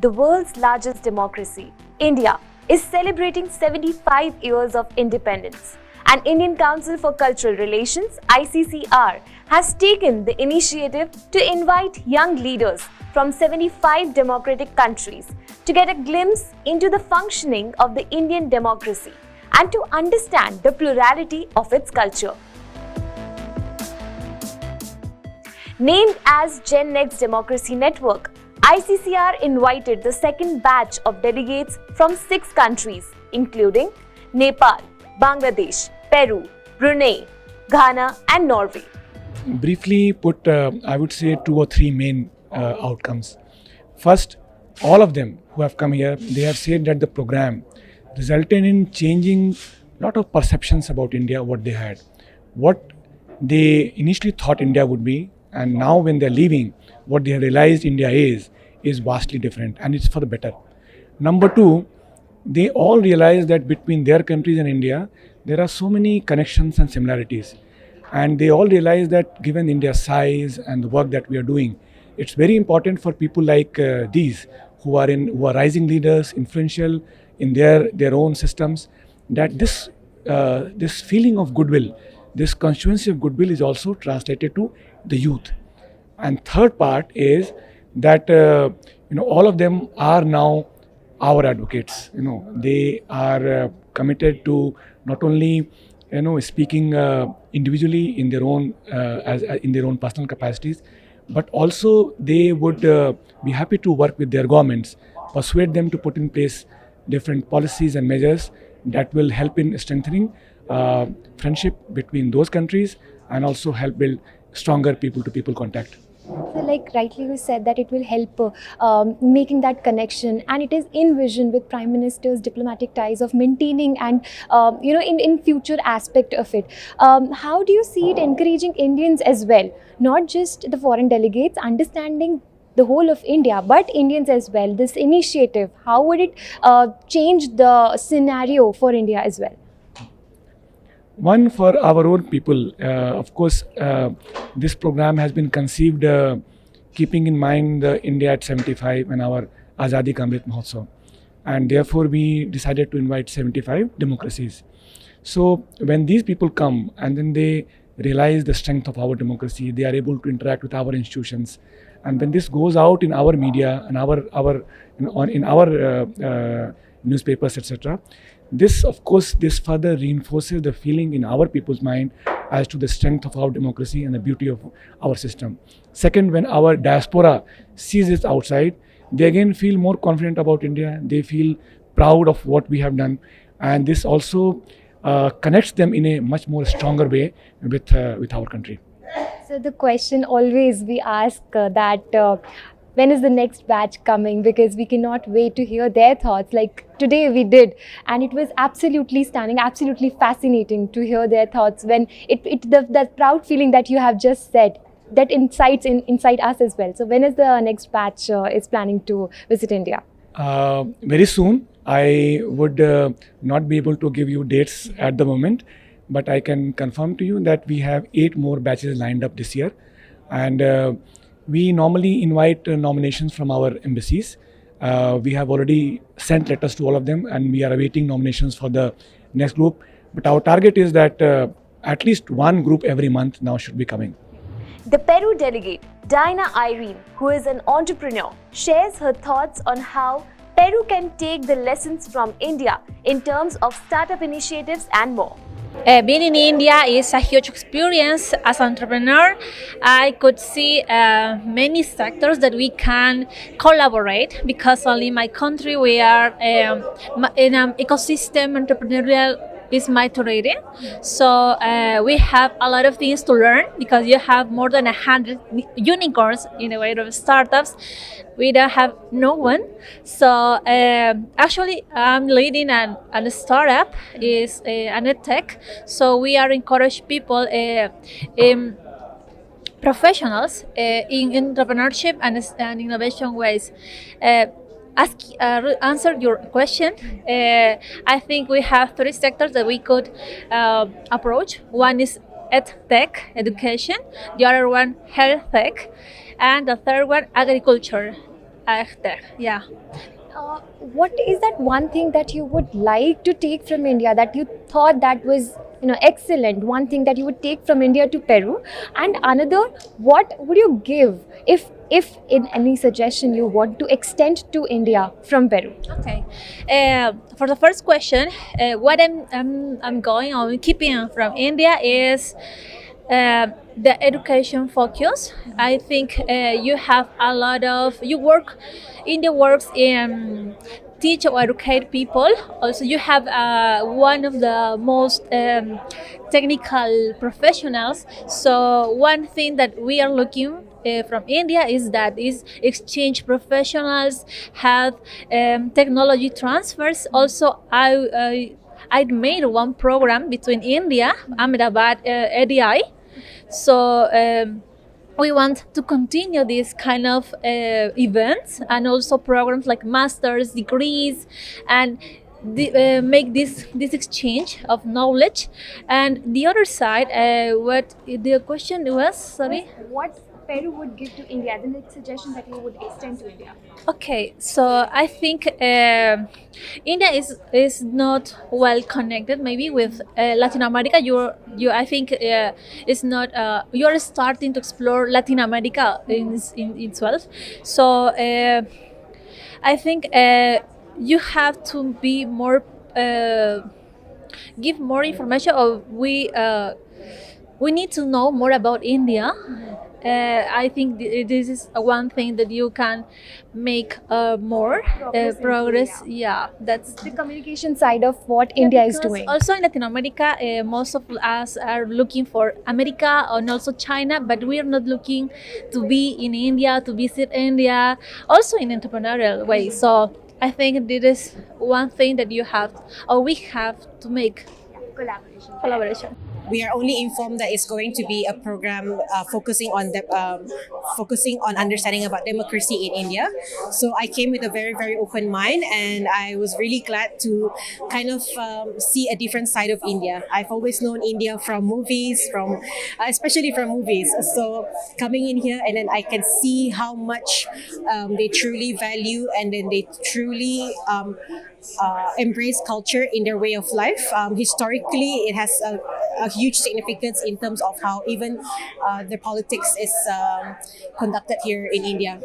the world's largest democracy, India, is celebrating 75 years of independence. And Indian Council for Cultural Relations, ICCR, has taken the initiative to invite young leaders from 75 democratic countries to get a glimpse into the functioning of the Indian democracy and to understand the plurality of its culture. Named as Gen Next Democracy Network, ICCR invited the second batch of delegates from 6 countries, including Nepal, Bangladesh, Peru, Brunei, Ghana, and Norway. Briefly put, I would say 2 or 3 main outcomes. First, all of them who have come here, they have said that the program resulted in changing a lot of perceptions about India, what they had. What they initially thought India would be, and now when they're leaving, what they have realized India is vastly different, and it's for the better. Number 2, they all realize that between their countries and India, there are so many connections and similarities. And they all realize that given India's size and the work that we are doing, it's very important for people like these who are rising leaders, influential in their own systems, that this feeling of goodwill, this constituency of goodwill is also translated to the youth. And third part is that all of them are now our advocates. They are committed to not only speaking individually in their own in their own personal capacities, but also they would be happy to work with their governments, persuade them to put in place different policies and measures that will help in strengthening friendship between those countries and also help build stronger people-to-people contact. So like rightly you said that it will help making that connection, and it is envisioned with Prime Minister's diplomatic ties of maintaining and in future aspect of it. How do you see it encouraging Indians as well, not just the foreign delegates, understanding the whole of India, but Indians as well? This initiative, how would it change the scenario for India as well? One, for our own people, of course, this program has been conceived keeping in mind India at 75 and our Azadi Ka Amrit Mahotsav. And therefore, we decided to invite 75 democracies. So when these people come and then they realize the strength of our democracy, they are able to interact with our institutions. And when this goes out in our media and in our newspapers, etc., this further reinforces the feeling in our people's mind as to the strength of our democracy and the beauty of our system. Second, when our diaspora sees it outside, they again feel more confident about India. They feel proud of what we have done, and this also connects them in a much more stronger way with our country. So the question always we ask when is the next batch coming, because we cannot wait to hear their thoughts like today we did, and it was absolutely stunning, absolutely fascinating to hear their thoughts when that proud feeling that you have just said, that incites inside us as well. So when is the next batch is planning to visit India? Very soon. I would not be able to give you dates at the moment, but I can confirm to you that we have 8 more batches lined up this year, and we normally invite nominations from our embassies. We have already sent letters to all of them, and we are awaiting nominations for the next group. But our target is that at least one group every month now should be coming. The Peru delegate, Diana Irene, who is an entrepreneur, shares her thoughts on how Peru can take the lessons from India in terms of startup initiatives and more. Being in India is a huge experience. As an entrepreneur, I could see many sectors that we can collaborate, because only in my country we are in an ecosystem entrepreneurial is maturity. So we have a lot of things to learn, because you have more than 100 unicorns in the way of startups. We don't have no one. So actually I'm leading a startup, is an edtech. So we are encourage people professionals in entrepreneurship and innovation ways. Answer your question. I think we have 3 sectors that we could approach. One is edtech, education. The other one, health tech. And the third one, agriculture. PB-SHABD. Yeah. What is that one thing that you would like to take from India that you thought that was excellent? One thing that you would take from India to Peru, and another, what would you give if in any suggestion you want to extend to India from Peru? Okay. For the first question, what I'm going on keeping from India is the education focus. I think you have a lot of India works in teach or educate people. Also, you have one of the most technical professionals. So one thing that we are looking from India is exchange professionals, have technology transfers. Also, I made one program between India, Ahmedabad, ADI. So we want to continue this kind of events and also programs like master's degrees and make this exchange of knowledge. And the other side, what the question was, sorry. What Peru would give to India, the next suggestion that you would extend to India? Okay, so I think India is not well connected maybe with Latin America. I think it's not. You are starting to explore Latin America in itself. So I think you have to be more give more information. Or we need to know more about India. I think this is one thing that you can make more progress. Yeah, that's The communication side of what India is because doing. also in Latin America, most of us are looking for America and also China, but we are not looking to be in India, to visit India, also in entrepreneurial way. So I think this is one thing that we have to make collaboration. We are only informed that it's going to be a program focusing on understanding about democracy in India. So I came with a very, very open mind, and I was really glad to kind of see a different side of India. I've always known India from movies, especially from movies. So coming in here, and then I can see how much they truly value, and then they truly embrace culture in their way of life. Historically, it has a huge significance in terms of how even the politics is conducted here in India.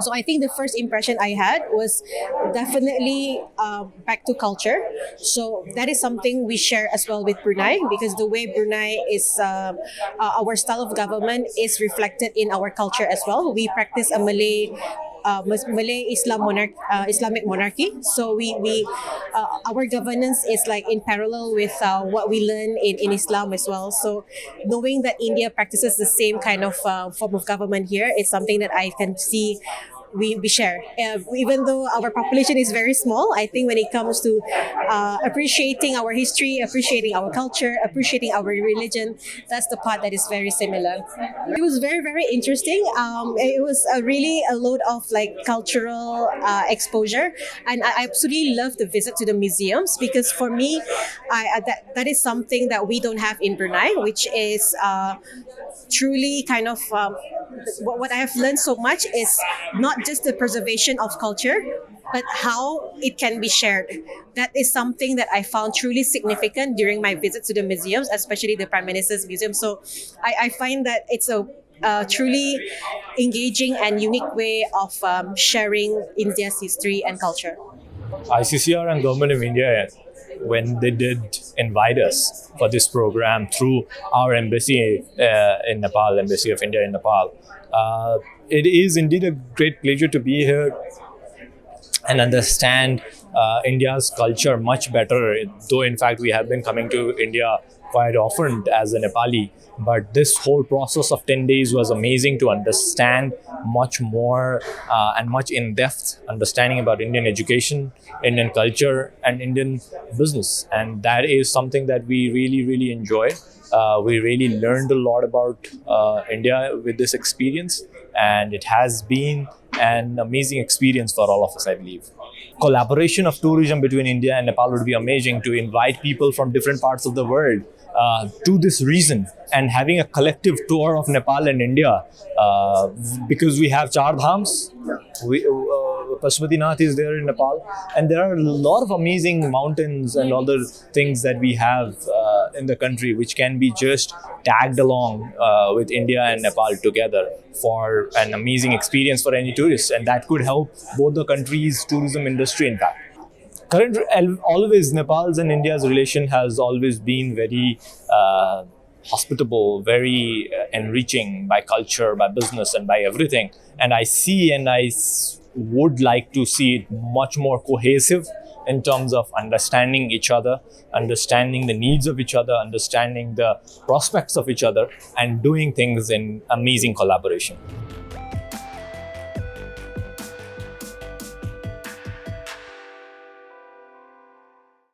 So I think the first impression I had was definitely back to culture. So that is something we share as well with Brunei, because the way Brunei is, our style of government is reflected in our culture as well. We practice a Malay Islamic monarchy. So we our governance is like in parallel with what we learn in Islam as well. So knowing that India practices the same kind of form of government here is something that I can see we share. Even though our population is very small, I think when it comes to appreciating our history, appreciating our culture, appreciating our religion, that's the part that is very similar. It was very, very interesting. It was really a load of like cultural exposure, and I absolutely love the visit to the museums, because for me, that is something that we don't have in Brunei, which is truly kind of what I have learned so much is not just the preservation of culture, but how it can be shared. That is something that I found truly significant during my visits to the museums, especially the Prime Minister's Museum. So I find that it's a truly engaging and unique way of sharing India's history and culture. ICCR and Government of India, when they did invite us for this program through our embassy in Nepal, Embassy of India in Nepal, it is indeed a great pleasure to be here and understand India's culture much better. Though in fact we have been coming to India quite often as a Nepali, but this whole process of 10 days was amazing to understand much more and much in-depth understanding about Indian education, Indian culture, and Indian business. And that is something that we really, really enjoy. We really learned a lot about India with this experience, and it has been an amazing experience for all of us, I believe. collaboration of tourism between India and Nepal would be amazing, to invite people from different parts of the world to this region and having a collective tour of Nepal and India, because we have Char Dhams. Pashupatinath is there in Nepal, and there are a lot of amazing mountains and other things that we have in the country which can be just tagged along with India and Nepal together for an amazing experience for any tourists, and that could help both the countries' tourism industry, in fact. Always Nepal's and India's relation has always been very hospitable, very enriching by culture, by business, and by everything. And I see, and would like to see it much more cohesive in terms of understanding each other, understanding the needs of each other, understanding the prospects of each other, and doing things in amazing collaboration.